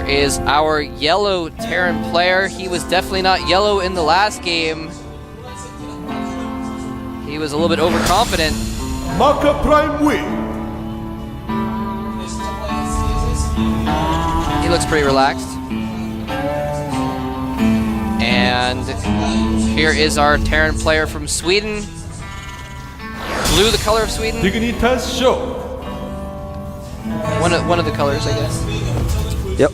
is our yellow Terran player. He was definitely not yellow in the last game. He was a little bit overconfident. MaKa Prime win. He looks pretty relaxed. And here is our Terran player from Sweden. Blue, the color of Sweden. Dignitas Sjow. One of the colors, I guess. Yep.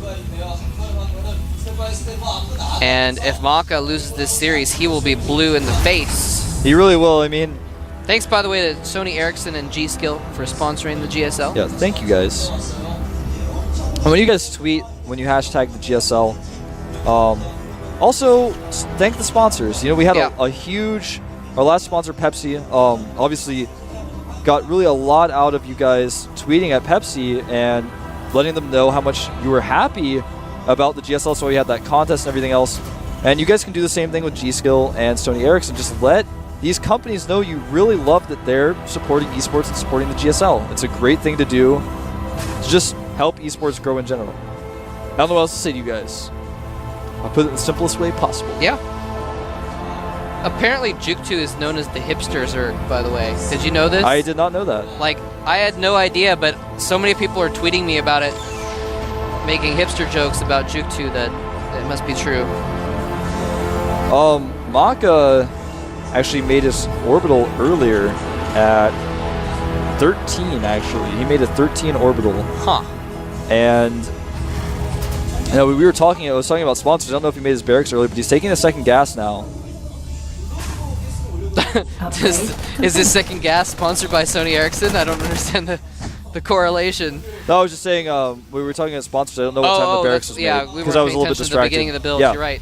And if MaKa loses this series, he will be blue in the face. He really will. I mean, thanks, by the way, to Sony Ericsson and G-Skill for sponsoring the GSL. yeah, thank you guys. And when you guys tweet, when you hashtag the GSL, also thank the sponsors. You know, we had a huge, our last sponsor, Pepsi, obviously got really a lot out of you guys tweeting at Pepsi and letting them know how much you were happy about the GSL, so we had that contest and everything else. And you guys can do the same thing with G-Skill and Sony Ericsson. Just let these companies know you really love that they're supporting esports and supporting the GSL. It's a great thing to do to just help esports grow in general. I don't know what else to say to you guys. I'll put it in the simplest way possible. Yeah. Apparently, Juke2 is known as the hipsters, by the way. Did you know this? I did not know that. Like, I had no idea, but so many people are tweeting me about it, making hipster jokes about Juke2 that it must be true. MaKa actually made his orbital earlier at 13, actually. He made a 13 orbital. Huh. And you know, I was talking about sponsors. I don't know if he made his barracks early, but he's taking a second gas now. Is this second gas sponsored by Sony Ericsson? I don't understand the correlation. No, I was just saying we were talking about sponsors. I don't know what time the barracks was made. Yeah, we because I was a little bit to the distracted. beginning of the build. Yeah. You're right.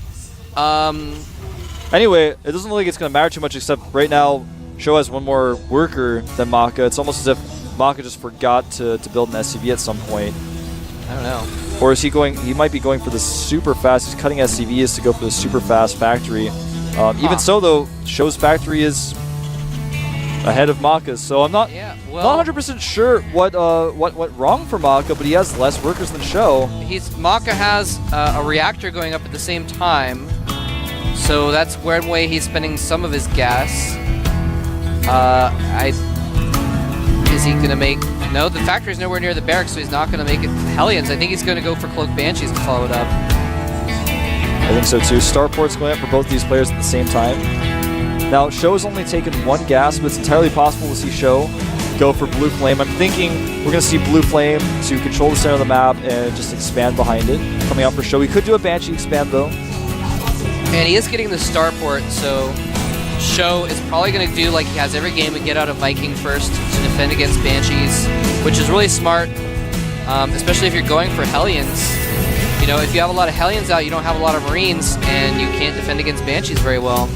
Anyway, it doesn't look like it's going to matter too much, except right now Sjow has one more worker than MaKa. It's almost as if MaKa just forgot to build an SCV at some point. I don't know. Or is he going? He might be going for the super fast. He's cutting SCVs to go for the super fast factory. Even so, though, Show's factory is ahead of MaKa's, so I'm not 100% sure what went wrong for MaKa, but he has less workers than Sjow. MaKa has a reactor going up at the same time, so that's one way he's spending some of his gas. Is he gonna make? No, the factory's nowhere near the barracks, so he's not gonna make it. Hellions, I think he's gonna go for Cloak Banshees to follow it up. I think so too. Starport's going up for both these players at the same time. Now, Sjow has only taken one gas, but it's entirely possible to see Sjow go for Blue Flame. I'm thinking we're going to see Blue Flame to control the center of the map and just expand behind it. Coming out for Sjow. He could do a Banshee expand, though. And he is getting the Starport, so Sjow is probably going to do like he has every game and get out a Viking first to defend against Banshees, which is really smart, especially if you're going for Hellions. You know, if you have a lot of Hellions out, you don't have a lot of Marines, and you can't defend against Banshees very well.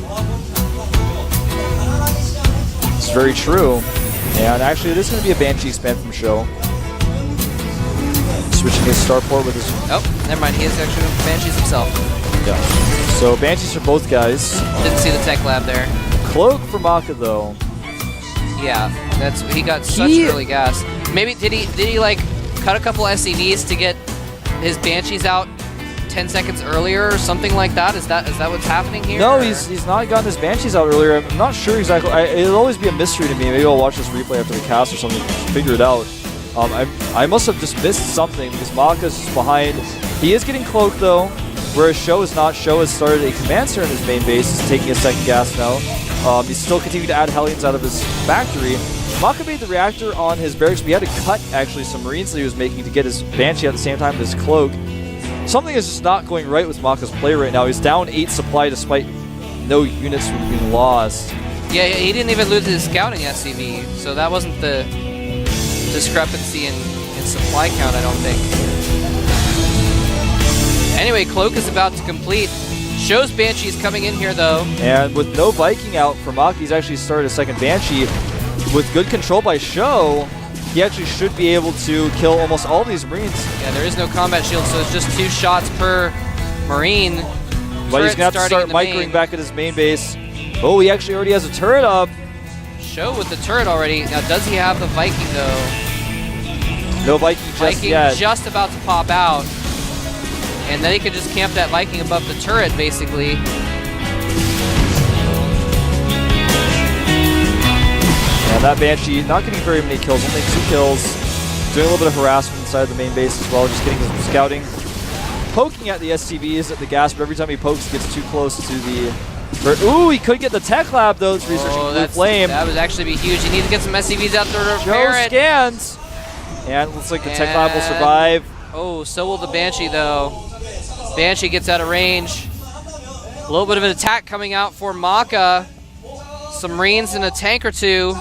It's very true. And actually, this is going to be a Banshee expand from Sjow. Switching his Starport with his... Oh, never mind. He is actually going for Banshees himself. Yeah. So Banshees for both guys. Didn't see the tech lab there. Cloak for MaKa, though. Yeah, he got such early gas. Maybe did he like cut a couple SCVs to get his Banshees out 10 seconds earlier or something like that? Is that what's happening here? No, he's not gotten his Banshees out earlier. I'm not sure exactly. It'll always be a mystery to me. Maybe I'll watch this replay after the cast or something to figure it out. I must have just missed something because MaKa's just behind. He is getting cloaked though, whereas Sjow is not. Sjow has started a command center in his main base. He's taking a second gas now. He's still continuing to add Hellions out of his factory. MaKa made the reactor on his barracks, but he had to cut actually some Marines that he was making to get his Banshee at the same time as his cloak. Something is just not going right with MaKa's play right now. He's down 8 supply despite no units from being lost. Yeah, he didn't even lose his scouting SCV, so that wasn't the discrepancy in supply count, I don't think. Anyway, Cloak is about to complete. Shjow's Banshee is coming in here, though. And with no Viking out for MaKa, he's actually started a second Banshee. With good control by Sjow, he actually should be able to kill almost all these Marines. Yeah, there is no combat shield, so it's just 2 shots per Marine. But he's going to have to start microing back at his main base. Oh, he actually already has a turret up. Sjow with the turret already. Now, does he have the Viking, though? No Viking just yet. Just about to pop out. And then he can just camp that Viking above the turret, basically. And that Banshee not getting very many kills, only 2 kills. Doing a little bit of harassment inside the main base as well, just getting some scouting. Poking at the SCVs at the gas, but every time he pokes, he gets too close to the... Ooh, he could get the tech lab, though. It's researching Blue Flame. That would actually be huge. You need to get some SCVs out there to repair Sjow it. scans. And it looks like the tech lab will survive. Oh, so will the Banshee, though. Banshee gets out of range. A little bit of an attack coming out for MaKa. Some Marines and a tank or 2.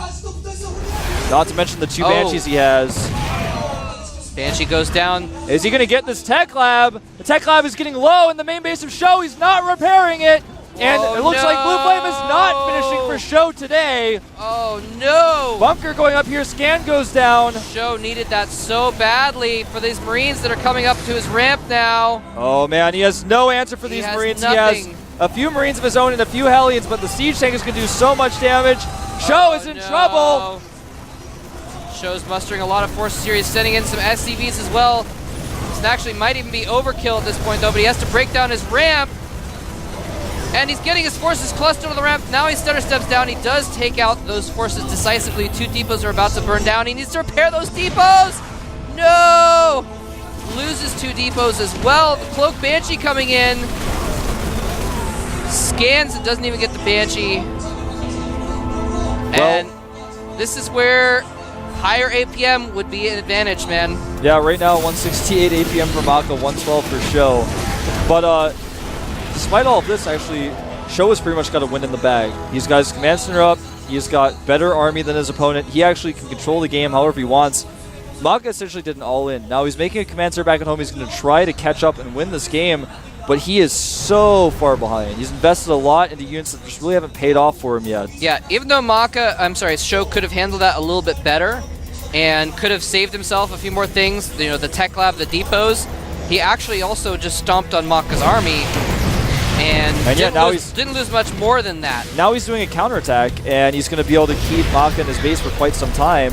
Not to mention the 2 Banshees he has. Banshee goes down. Is he going to get this tech lab? The tech lab is getting low in the main base of Sjow. He's not repairing it. And it looks like Blue Flame is not finishing for Sjow today. Oh, no. Bunker going up here. Scan goes down. Sjow needed that so badly for these Marines that are coming up to his ramp now. Oh, man. He has no answer for these Marines. Nothing. He has a few Marines of his own and a few Hellions, but the siege tank is going to do so much damage. Sjow is in trouble. Sjow's mustering a lot of forces here. He's sending in some SCVs as well. This actually might even be overkill at this point, though, but he has to break down his ramp. And he's getting his forces clustered on the ramp. Now he stutter steps down. He does take out those forces decisively. 2 depots are about to burn down. He needs to repair those depots. No! Loses 2 depots as well. The Cloak Banshee coming in. Scans and doesn't even get the Banshee. And this is where higher APM would be an advantage, man. Yeah, right now 168 APM for MaKa, 112 for Sjow. But despite all of this, actually, Sjow has pretty much got a win in the bag. He's got his command center up. He's got better army than his opponent. He actually can control the game however he wants. MaKa essentially did an all-in. Now he's making a command center back at home. He's going to try to catch up and win this game, but he is so far behind. He's invested a lot into units that just really haven't paid off for him yet. Yeah, even though Sjow could have handled that a little bit better and could have saved himself a few more things, you know, the tech lab, the depots, he actually also just stomped on MaKa's army. And didn't lose much more than that. Now he's doing a counterattack, and he's going to be able to keep MaKa in his base for quite some time.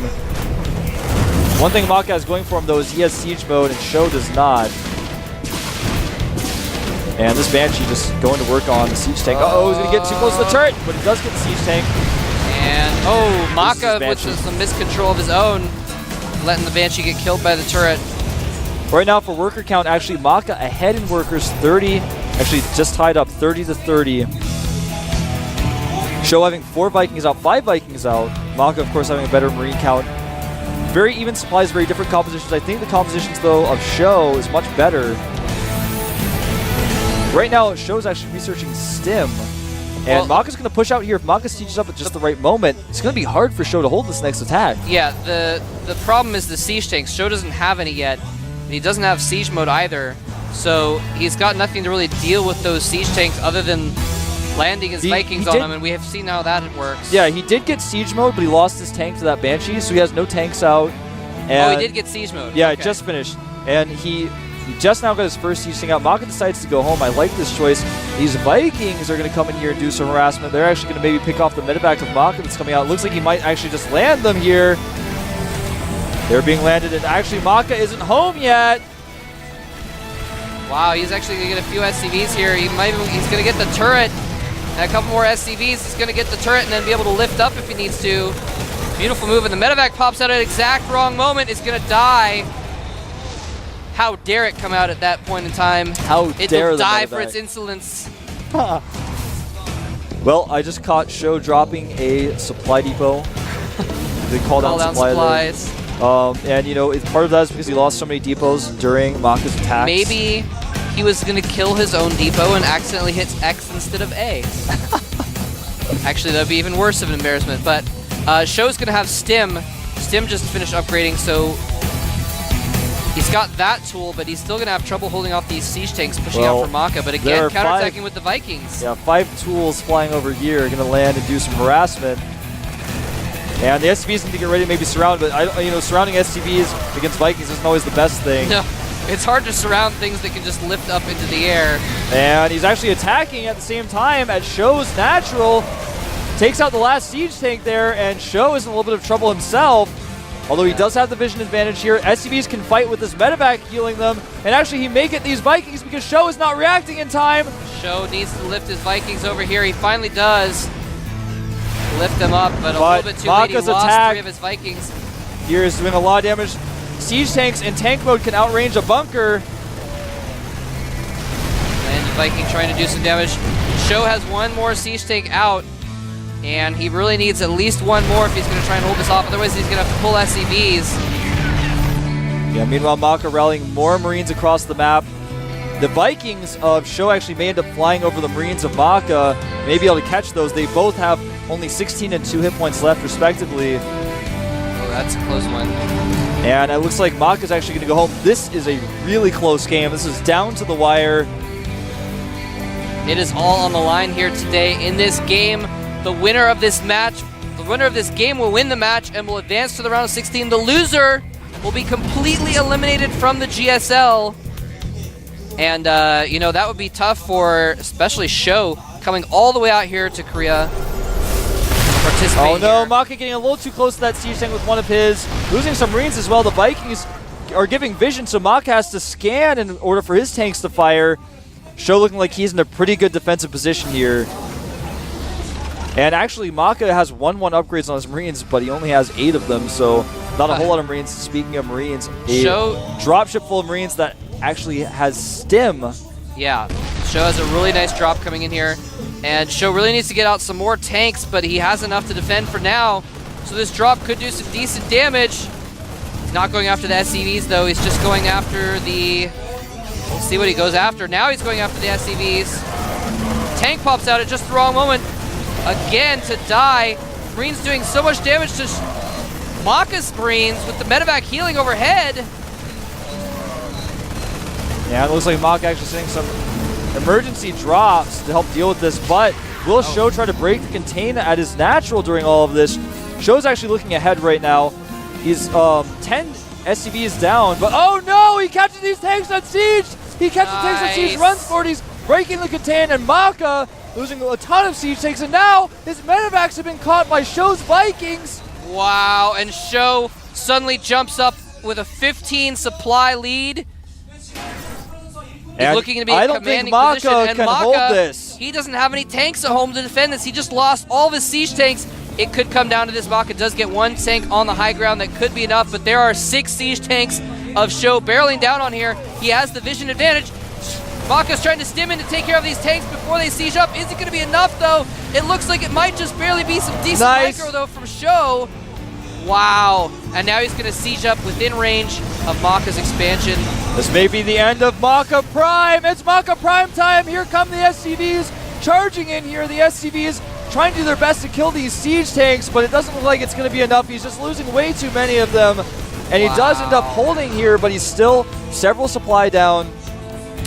One thing MaKa has going for him, though, is he has siege mode, and Sjow does not. And this Banshee just going to work on the siege tank. Uh-oh, he's going to get too close to the turret, but he does get the siege tank. And, MaKa with some miscontrol of his own, letting the Banshee get killed by the turret. Right now, for worker count, actually, MaKa ahead in workers, 30. Actually, just tied up 30 to 30. Sjow having 4 Vikings out, 5 Vikings out. MaKa, of course, having a better Marine count. Very even supplies, very different compositions. I think the compositions, though, of Sjow is much better. Right now, Sjow's actually researching Stim. And MaKa's going to push out here. If MaKa sieges up at just the right moment, it's going to be hard for Sjow to hold this next attack. Yeah, the problem is the siege tanks. Sjow doesn't have any yet. And he doesn't have siege mode either. So he's got nothing to really deal with those siege tanks other than landing his Vikings on them, and we have seen how that works. Yeah, he did get siege mode, but he lost his tank to that Banshee, so he has no tanks out. And he did get siege mode. Yeah, okay. It just finished. And he just now got his first siege tank out. MaKa decides to go home. I like this choice. These Vikings are going to come in here and do some harassment. They're actually going to maybe pick off the medevac of MaKa that's coming out. It looks like he might actually just land them here. They're being landed, and actually MaKa isn't home yet. Wow, he's actually going to get a few SCVs here. He's going to get the turret. And a couple more SCVs. He's going to get the turret and then be able to lift up if he needs to. Beautiful move, and the medevac pops out at exact wrong moment. It's going to die. How dare it come out at that point in time? How dare it will die for its insolence. Well, I just caught Sjow dropping a supply depot. They call down supplies. And, you know, part of that is because he lost so many depots during MaKa's attacks. Maybe he was going to kill his own depot and accidentally hits X instead of A. Actually, that would be even worse of an embarrassment. But Sjow's going to have Stim. Stim just finished upgrading, so he's got that tool, but he's still going to have trouble holding off these siege tanks pushing out for MaKa. But again, counterattacking with the Vikings. Yeah, 5 tools flying over here are going to land and do some harassment. And the SCVs need to get ready to maybe surround, but surrounding SCVs against Vikings isn't always the best thing. No, it's hard to surround things that can just lift up into the air. And he's actually attacking at the same time at Sjow's natural. Takes out the last siege tank there, and Sjow is in a little bit of trouble himself. Although he does have the vision advantage here, SCVs can fight with his medevac healing them, and actually he may get these Vikings because Sjow is not reacting in time. Sjow needs to lift his Vikings over here. He finally does lift them up, but a little bit too late. He lost attack 3 of his Vikings. Here is doing a lot of damage. Siege tanks in tank mode can outrange a bunker. And Viking trying to do some damage. Sjow has 1 more siege tank out, and he really needs at least 1 more if he's going to try and hold this off. Otherwise, he's going to have to pull SCVs. Yeah, meanwhile, MaKa rallying more Marines across the map. The Vikings of Sjow actually may end up flying over the Marines of MaKa, may be able to catch those. They both have only 16 and 2 hit points left, respectively. Oh, that's a close one. And it looks like MaKa's actually going to go home. This is a really close game. This is down to the wire. It is all on the line here today in this game. The winner of this match, the winner of this game will win the match and will advance to the round of 16. The loser will be completely eliminated from the GSL. And, you know, that would be tough for especially Sjow coming all the way out here to Korea. Oh no, MaKa getting a little too close to that siege tank with one of his. Losing some Marines as well. The Vikings are giving vision, so MaKa has to scan in order for his tanks to fire. Sjow looking like he's in a pretty good defensive position here. And actually, MaKa has 1-1 upgrades on his Marines, but he only has 8 of them, so not a whole lot of Marines. Speaking of Marines, a dropship full of Marines that actually has stim. Yeah, Sjow has a really nice drop coming in here. And Sjow really needs to get out some more tanks, but he has enough to defend for now. So this drop could do some decent damage. He's not going after the SCVs, though. He's just going after the... We'll see what he goes after. Now he's going after the SCVs. Tank pops out at just the wrong moment. Again to die. Marines doing so much damage to MaKa's Marines with the medevac healing overhead. Yeah, it looks like MaKa actually sending some emergency drops to help deal with this, but will Sjow try to break the contain at his natural during all of this? Show's actually looking ahead right now. He's 10 SCVs down, but oh no, he catches these tanks on siege! He catches tanks on siege, runs for it, he's breaking the contain, and MaKa losing a ton of siege tanks, and now his medevacs have been caught by Show's Vikings. Wow, and Sjow suddenly jumps up with a 15 supply lead. He's looking to be a commanding position, and can hold this. He doesn't have any tanks at home to defend this. He just lost all of his siege tanks. It could come down to this. MaKa does get 1 tank on the high ground. That could be enough, but there are 6 siege tanks of Sjow barreling down on here. He has the vision advantage. MaKa's trying to stim in to take care of these tanks before they siege up. Is it going to be enough, though? It looks like it might just barely be some decent micro, though, from Sjow. Wow. And now he's going to siege up within range of MaKa's expansion. This may be the end of MaKa Prime. It's MaKa Prime time. Here come the SCVs charging in here. The SCVs trying to do their best to kill these siege tanks, but it doesn't look like it's going to be enough. He's just losing way too many of them. And he does end up holding here, but he's still several supply down.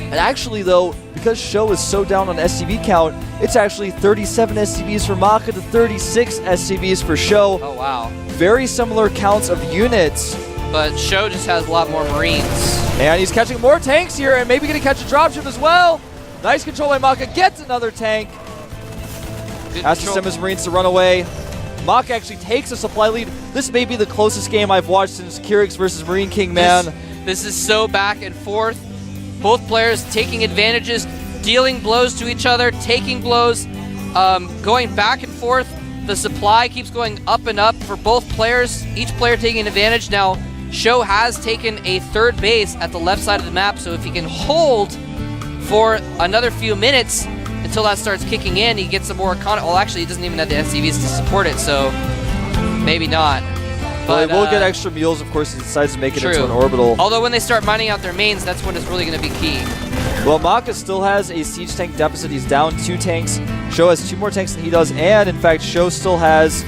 And actually, though, because Sjow is so down on SCV count, it's actually 37 SCVs for MaKa to 36 SCVs for Sjow. Oh, wow. Very similar counts of units. But Sjow just has a lot more Marines. And he's catching more tanks here, and maybe going to catch a dropship as well. Nice control by MaKa. Gets another tank. Has to stem his Marines to run away. MaKa actually takes a supply lead. This may be the closest game I've watched since Kyrix versus Marine King, man. This is so back and forth. Both players taking advantages, dealing blows to each other, taking blows, going back and forth. The supply keeps going up and up for both players, each player taking an advantage. Now, Sjow has taken a 3rd base at the left side of the map, so if he can hold for another few minutes until that starts kicking in, he gets some more well, actually, he doesn't even have the SCVs to support it, so maybe not. But he will get extra mules, of course, he decides to make it into an orbital. Although when they start mining out their mains, that's when it's really going to be key. Well, MaKa still has a siege tank deficit. He's down 2 tanks. Sjow has 2 more tanks than he does, and in fact, Sjow still has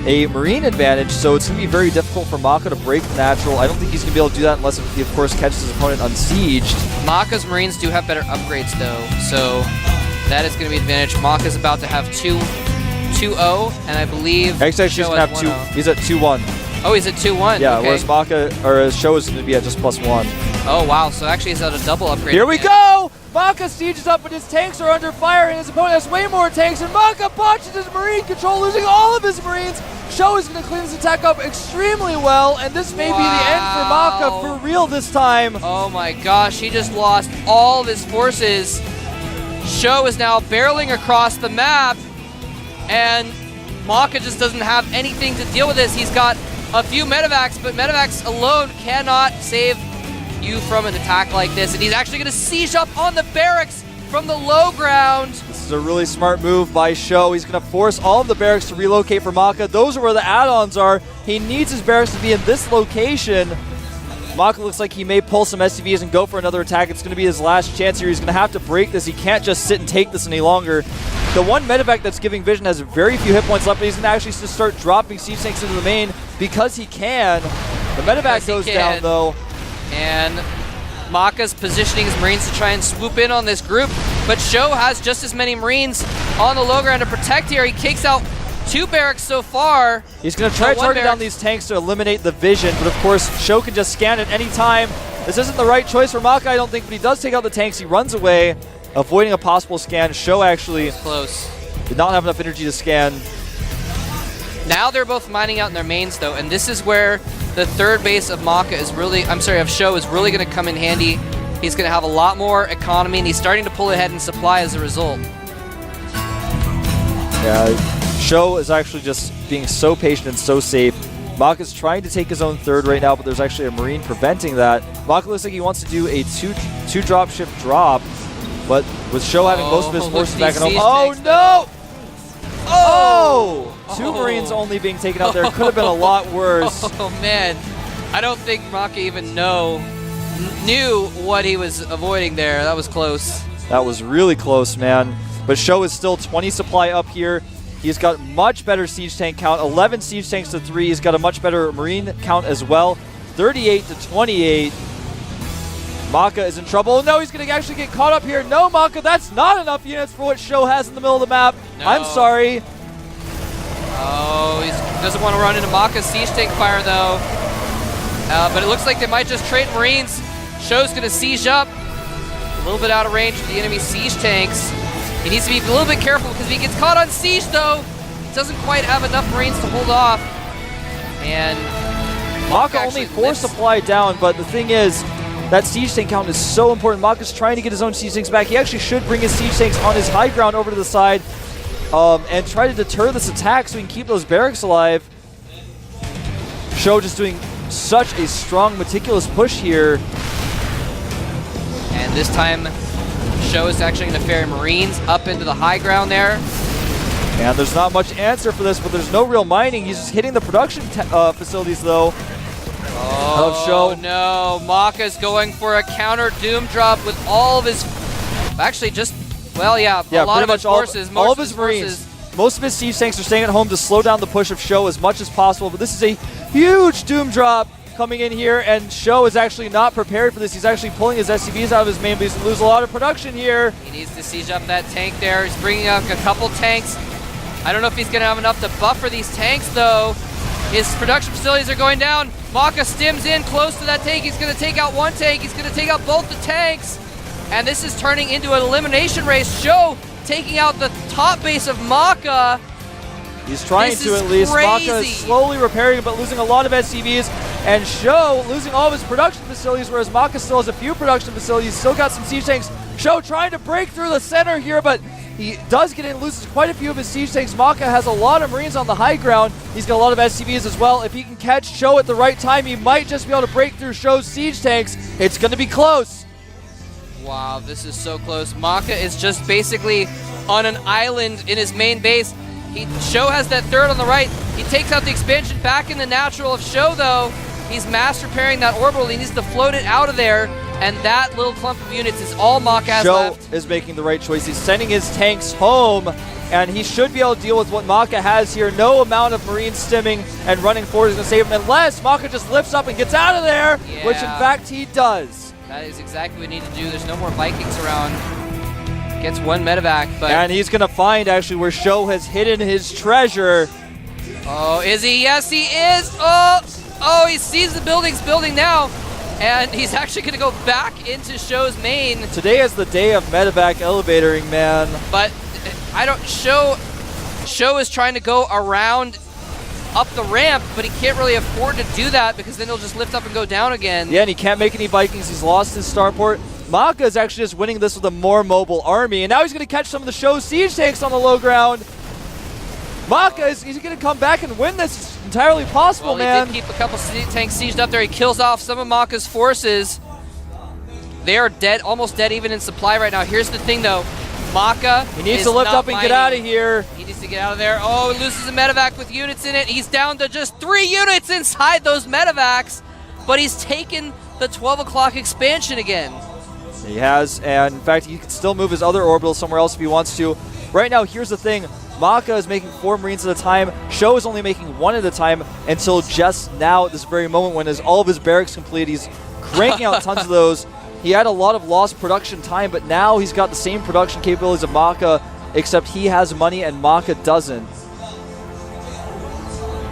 a Marine advantage, so it's going to be very difficult for MaKa to break the natural. I don't think he's going to be able to do that unless he, of course, catches his opponent unsieged. MaKa's Marines do have better upgrades, though, so that is going to be an advantage. MaKa's about to have 2-0, and I believe actually he's going to have 2. He's at 2-1. Oh, he's at 2-1. Yeah, okay. Whereas MaKa, or Sjow is going to be at just +1. Oh, wow. So actually he's at a double upgrade. Here we go! MaKa sieges up, but his tanks are under fire, and his opponent has way more tanks, and MaKa botches his Marine control, losing all of his Marines. Sjow is going to clean this attack up extremely well, and this may be the end for MaKa for real this time. Oh my gosh, he just lost all of his forces. Sjow is now barreling across the map, and MaKa just doesn't have anything to deal with this. He's got a few medevacs, but medevacs alone cannot save you from an attack like this, and he's actually going to siege up on the barracks from the low ground. This is a really smart move by Sjow. He's going to force all of the barracks to relocate for MaKa. Those are where the add-ons are. He needs his barracks to be in this location. MaKa looks like he may pull some SCVs and go for another attack. It's going to be his last chance here. He's going to have to break this. He can't just sit and take this any longer. The one medevac that's giving vision has very few hit points left, but he's going to actually just start dropping siege tanks into the main because he can. The medevac goes down, though. And MaKa's positioning his Marines to try and swoop in on this group, but Sjow has just as many Marines on the low ground to protect here. He kicks out 2 barracks so far. He's going to try to target down these tanks to eliminate the vision, but of course, Sjow can just scan at any time. This isn't the right choice for MaKa, I don't think, but he does take out the tanks. He runs away, avoiding a possible scan. Sjow actually close. Did not have enough energy to scan. Now they're both mining out in their mains, though, and this is where the third base of MaKa is really, of Sjow is really going to come in handy. He's going to have a lot more economy, and he's starting to pull ahead in supply as a result. Yeah, Sjow is actually just being so patient and so safe. MaKa's trying to take his own third right now, but there's actually a Marine preventing that. MaKa looks like he wants to do a two drop shift drop, but with Sjow having most of his forces back at home. Oh no! Oh! 2 Marines only being taken out there. Could have been a lot worse. Oh man, I don't think MaKa even knew what he was avoiding there. That was close. That was really close, man. But Sjow is still 20 supply up here. He's got much better siege tank count, 11 siege tanks to 3. He's got a much better Marine count as well, 38 to 28. MaKa is in trouble. No, he's going to actually get caught up here. No, MaKa, that's not enough units for what Sjow has in the middle of the map. No. I'm sorry. Oh, he doesn't want to run into MaKa's siege tank fire, though. But it looks like they might just trade Marines. Sjow's going to siege up. A little bit out of range for the enemy siege tanks. He needs to be a little bit careful because if he gets caught on siege, though, he doesn't quite have enough Marines to hold off. And MaKa only 4 supply down, but the thing is, that siege tank count is so important. MaKa's trying to get his own siege tanks back. He actually should bring his siege tanks on his high ground over to the side and try to deter this attack so he can keep those barracks alive. Sjow just doing such a strong, meticulous push here. And this time, Sjow is actually going to ferry Marines up into the high ground there. And there's not much answer for this, but there's no real mining. He's just hitting the production facilities, though. Oh, no. MaKa's going for a counter Doom drop with all of his... Actually, just... Well, yeah, a lot of his forces. All of his Marines. Most of his siege tanks are staying at home to slow down the push of Sjow as much as possible, but this is a huge Doom drop coming in here, and Sjow is actually not prepared for this. He's actually pulling his SCVs out of his main base and lose a lot of production here. He needs to siege up that tank there. He's bringing up a couple tanks. I don't know if he's going to have enough to buffer these tanks, though. His production facilities are going down. MaKa stims in close to that tank. He's going to take out 1 tank. He's going to take out both the tanks. And this is turning into an elimination race. Sjow taking out the top base of MaKa. He's trying to at least. MaKa is slowly repairing, but losing a lot of SCVs. And Sjow losing all of his production facilities, whereas MaKa still has a few production facilities. Still got some siege tanks. Sjow trying to break through the center here, but he does get in, loses quite a few of his siege tanks. MaKa has a lot of Marines on the high ground. He's got a lot of SCVs as well. If he can catch Sjow at the right time, he might just be able to break through Sjow's siege tanks. It's going to be close. Wow, this is so close. MaKa is just basically on an island in his main base. Sjow has that third on the right. He takes out the expansion back in the natural of Sjow, though. He's mass repairing that orbital. He needs to float it out of there. And that little clump of units is all MaKa has left. Sjow is making the right choice. He's sending his tanks home, and he should be able to deal with what MaKa has here. No amount of Marine stimming and running forward is going to save him, unless MaKa just lifts up and gets out of there, which in fact he does. That is exactly what we need to do. There's no more Vikings around. Gets 1 medevac, but... And he's going to find, actually, where Sjow has hidden his treasure. Oh, is he? Yes, he is! Oh, he sees the buildings building now. And he's actually going to go back into Sjow's main. Today is the day of medevac elevatoring, man. But Sjow is trying to go around up the ramp, but he can't really afford to do that because then he'll just lift up and go down again. Yeah, and he can't make any Vikings. He's lost his starport. MaKa is actually just winning this with a more mobile army, and now he's going to catch some of the Sjow siege tanks on the low ground. MaKa is going to come back and win this. It's entirely possible, man. He did keep a couple tanks sieged up there. He kills off some of MaKa's forces. They are dead, almost dead even in supply right now. Here's the thing, though. MaKa He needs to lift up and get out of here. He needs to get out of there. Oh, he loses a medevac with units in it. He's down to just 3 units inside those medevacs, but he's taken the 12 o'clock expansion again. He has, and in fact, he can still move his other orbital somewhere else if he wants to. Right now, here's the thing. MaKa is making 4 Marines at a time. Sjow is only making 1 at a time until just now at this very moment when all of his barracks complete. He's cranking out tons of those. He had a lot of lost production time, but now he's got the same production capabilities of MaKa, except he has money and MaKa doesn't.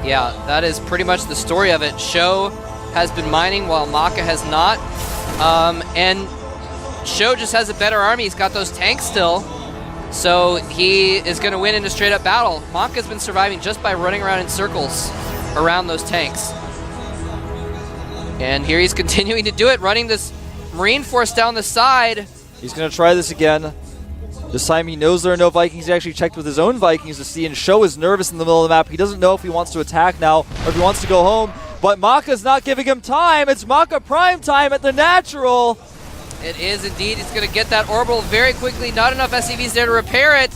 Yeah, that is pretty much the story of it. Sjow has been mining while MaKa has not. And Sjow just has a better army. He's got those tanks still. So he is going to win in a straight-up battle. MaKa's been surviving just by running around in circles around those tanks. And here he's continuing to do it, running this Marine force down the side. He's going to try this again. This time he knows there are no Vikings. He actually checked with his own Vikings to see, and Sjow is nervous in the middle of the map. He doesn't know if he wants to attack now or if he wants to go home. But MaKa's not giving him time. It's MaKa prime time at the natural. It is indeed. He's going to get that orbital very quickly. Not enough SCVs there to repair it.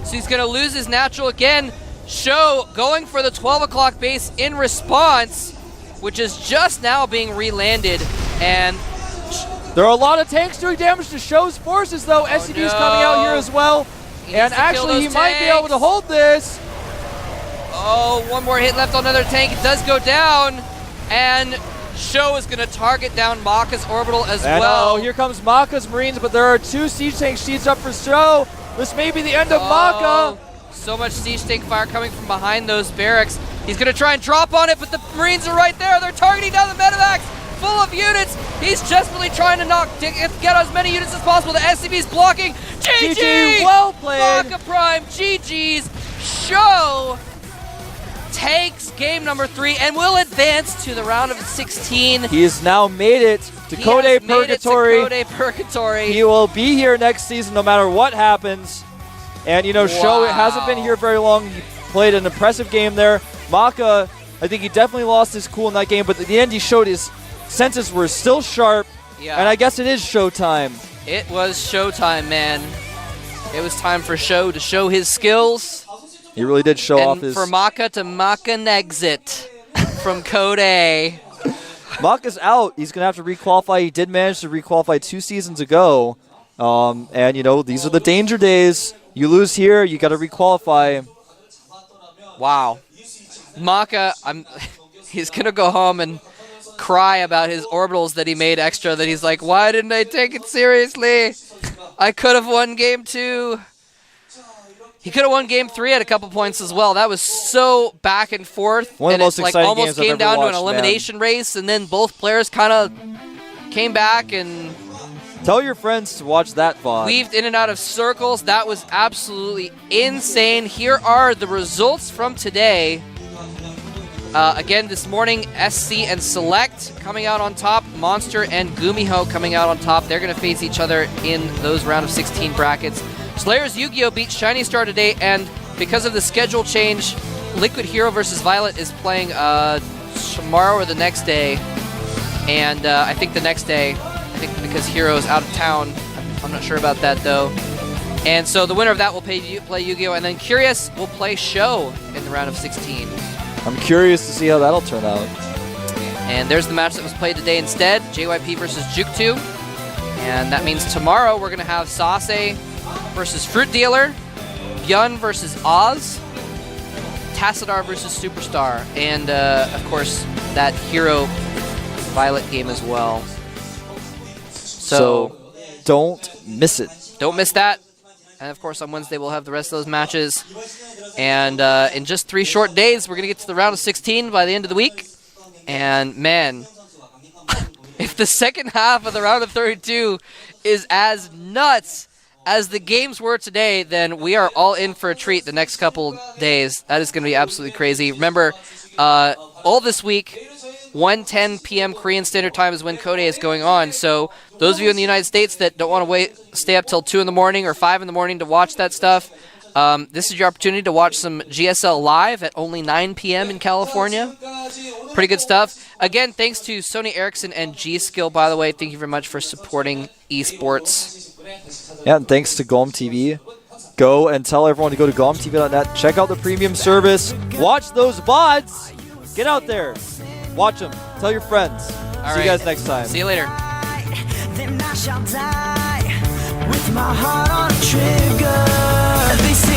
So he's going to lose his natural again. Sjow going for the 12 o'clock base in response, which is just now being relanded. And there are a lot of tanks doing damage to Sjow's forces, though. SCV's coming out here as well. And actually, he might be able to hold this. Oh, 1 more hit left on another tank. It does go down. And Sjow is going to target down MaKa's orbital as well. Oh, here comes MaKa's Marines, but there are 2 siege tanks sieged up for Sjow. This may be the end of MaKa. So much siege tank fire coming from behind those barracks. He's going to try and drop on it, but the Marines are right there. They're targeting down the medevacs. Full of units. He's desperately trying to get as many units as possible. The SCV's blocking. GG! Well played. MaKa Prime, GG's. Sjow takes game number 3 and will advance to the round of 16. He has now made it to Code Purgatory. He will be here next season no matter what happens. And, you know, Sjow hasn't been here very long. He played an impressive game there. MaKa, I think he definitely lost his cool in that game, but at the end he showed his senses were still sharp. Yeah. And I guess it is showtime. It was showtime, man. It was time for Sjow to show his skills. He really did show off his... And for MaKa to MaKa an exit from Code A. MaKa's out. He's going to have to requalify. He did manage to requalify 2 seasons ago. And, you know, these are the danger days. You lose here, you got to requalify. Wow. MaKa, he's going to go home and cry about his orbitals that he made extra, that he's like, why didn't I take it seriously? I could have won game 2. He could have won game 3 at a couple points as well. That was so back and forth. One of the most exciting almost games came I've down ever to watched, an elimination race, and then both players kind of came back and tell your friends to watch that VOD. Weaved in and out of circles. That was absolutely insane. Here are the results from today. Again, this morning, SC and Select coming out on top. Monster and Gumiho coming out on top. They're going to face each other in those round of 16 brackets. Slayers Yu-Gi-Oh! Beat Shiny Star today, and because of the schedule change, Liquid Hero versus Violet is playing tomorrow or the next day. And I think the next day, because Hero's out of town. I'm not sure about that, though. And so the winner of that will play Yu-Gi-Oh! And then Curious will play Sjow in the round of 16. I'm curious to see how that'll turn out. And there's the match that was played today instead, JYP versus Juke2. And that means tomorrow we're going to have Sase versus Fruit Dealer, Byun versus Oz, Tassadar versus Superstar, and of course that Hero Violet game as well. So don't miss it. Don't miss that. And of course on Wednesday we'll have the rest of those matches. And in just 3 short days we're going to get to the round of 16 by the end of the week. And man, if the second half of the round of 32 is as nuts as the games were today, then we are all in for a treat the next couple days. That is going to be absolutely crazy. Remember, all this week, 1:10 p.m. Korean Standard Time is when Code is going on. So those of you in the United States that don't want to stay up till 2 in the morning or 5 in the morning to watch that stuff, this is your opportunity to watch some GSL live at only 9 p.m. in California. Pretty good stuff. Again, thanks to Sony Ericsson and G-Skill, by the way. Thank you very much for supporting esports. Yeah, and thanks to GOMTV. Go and tell everyone to go to GOMTV.net. Check out the premium service. Watch those VODs. Get out there. Watch them. Tell your friends. See you guys next time. See you later. Then I shall die with my heart on a trigger. They say